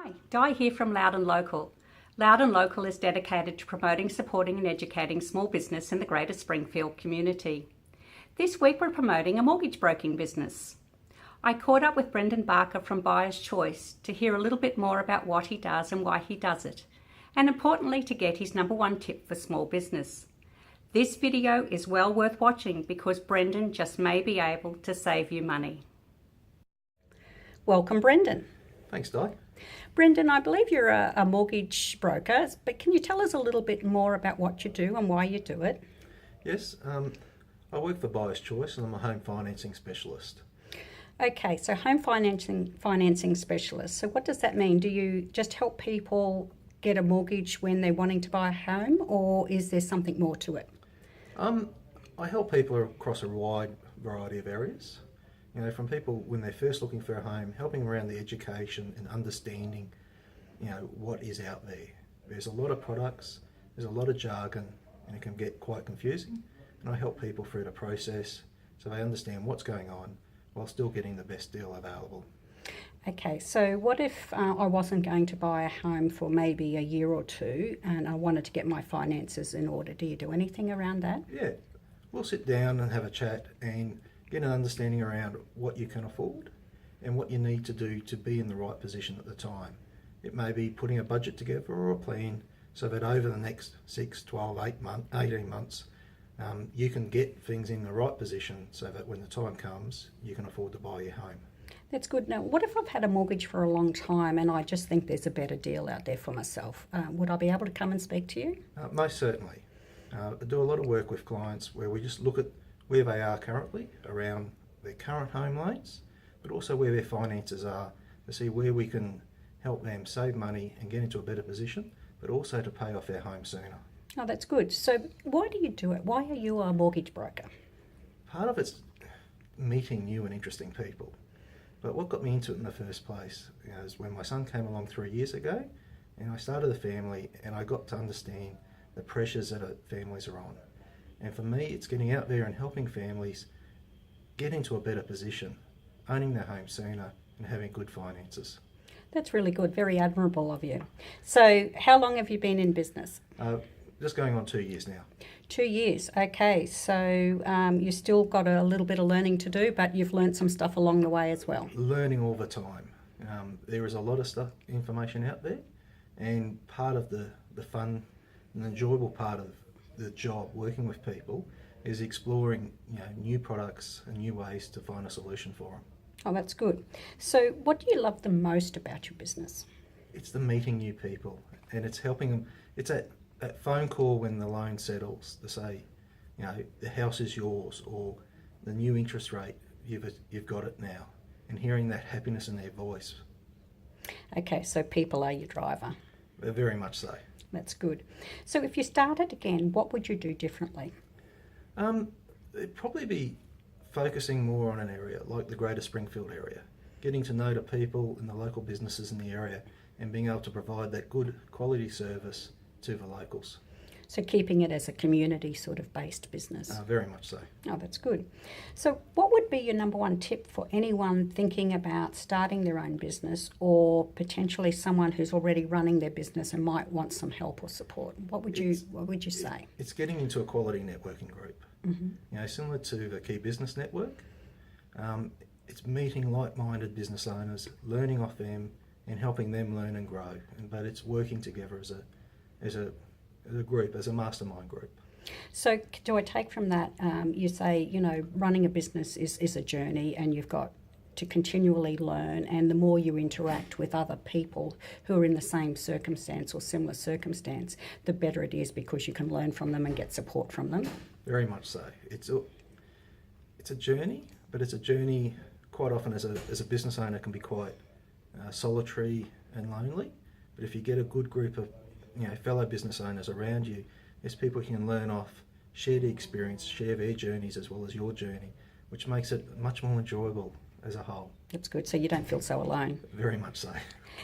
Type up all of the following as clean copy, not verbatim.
Hi, Di here from Loud and Local. Loud and Local is dedicated to promoting, supporting and educating small business in the Greater Springfield community. This week we're promoting a mortgage broking business. I caught up with Brendan Barker from Buyer's Choice to hear a little bit more about what he does and why he does it, and importantly to get his number one tip for small business. This video is well worth watching because Brendan just may be able to save you money. Welcome, Brendan. Thanks, Di. Brendan, I believe you're a mortgage broker, but can you tell us a little bit more about what you do and why you do it? Yes, I work for Buyer's Choice and I'm a home financing specialist. Okay, so home financing specialist. So what does that mean? Do you just help people get a mortgage when they're wanting to buy a home, or is there something more to it? I help people across a wide variety of areas. You know, from people when they're first looking for a home, helping around the education and understanding, what is out there. There's a lot of products, there's a lot of jargon, and it can get quite confusing. And I help people through the process so they understand what's going on while still getting the best deal available. Okay, so what if I wasn't going to buy a home for maybe a year or two and I wanted to get my finances in order? Do you do anything around that? Yeah, we'll sit down and have a chat and get an understanding around what you can afford and what you need to do to be in the right position at the time. It may be putting a budget together or a plan so that over the next 6, 12, 18 months, you can get things in the right position so that when the time comes, you can afford to buy your home. That's good. Now, what if I've had a mortgage for a long time and I just think there's a better deal out there for myself? Would I be able to come and speak to you? Most certainly. I do a lot of work with clients where we just look at where they are currently around their current home loans, but also where their finances are to see where we can help them save money and get into a better position, but also to pay off their home sooner. Oh, that's good. So why do you do it? Why are you a mortgage broker? Part of it's meeting new and interesting people. But what got me into it in the first place is when my son came along 3 years ago and I started a family and I got to understand the pressures that families are on. And for me, it's getting out there and helping families get into a better position, owning their home sooner and having good finances. That's really good. Very admirable of you. So how long have you been in business? Just going on 2 years now. 2 years. Okay. So you still got a little bit of learning to do, but you've learned some stuff along the way as well. Learning all the time. There is a lot of information out there, and part of the fun and enjoyable part of the job working with people is exploring new products and new ways to find a solution for them. Oh, that's good. So what do you love the most about your business? It's the meeting new people, and it's helping them. It's that phone call when the loan settles to say, the house is yours, or the new interest rate, you've got it now, and hearing that happiness in their voice. Okay, so people are your driver. Very much so. That's good. So if you started again, what would you do differently? It'd probably be focusing more on an area like the Greater Springfield area, getting to know the people and the local businesses in the area and being able to provide that good quality service to the locals. So keeping it as a community sort of based business. Very much so. Oh, that's good. So what would be your number one tip for anyone thinking about starting their own business, or potentially someone who's already running their business and might want some help or support? What would you say? It's getting into a quality networking group. Mm-hmm. Similar to the Key Business Network. It's meeting like-minded business owners, learning off them and helping them learn and grow. But it's working together as a group, as a mastermind group. So do I take from that, you say, running a business is a journey and you've got to continually learn, and the more you interact with other people who are in the same circumstance or similar circumstance, the better it is because you can learn from them and get support from them? Very much so. It's a journey, but it's a journey quite often as a business owner can be quite solitary and lonely. But if you get a good group of fellow business owners around you, there's people you can learn off, share the experience, share their journeys as well as your journey, which makes it much more enjoyable as a whole. That's good, so you don't feel so alone. Very much so.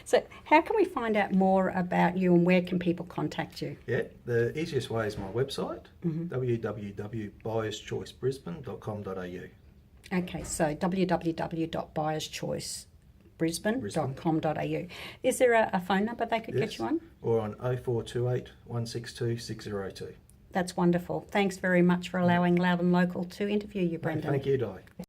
So how can we find out more about you and where can people contact you? Yeah, the easiest way is my website, www.buyerschoicebrisbane.com.au. Okay, so www.buyerschoicebrisbane.com.au. brisbane.com.au. Is there a phone number they could get you on? Or on 0428 162 602. That's wonderful. Thanks very much for allowing Loud and Local to interview you, Brendan. Thank you, Di.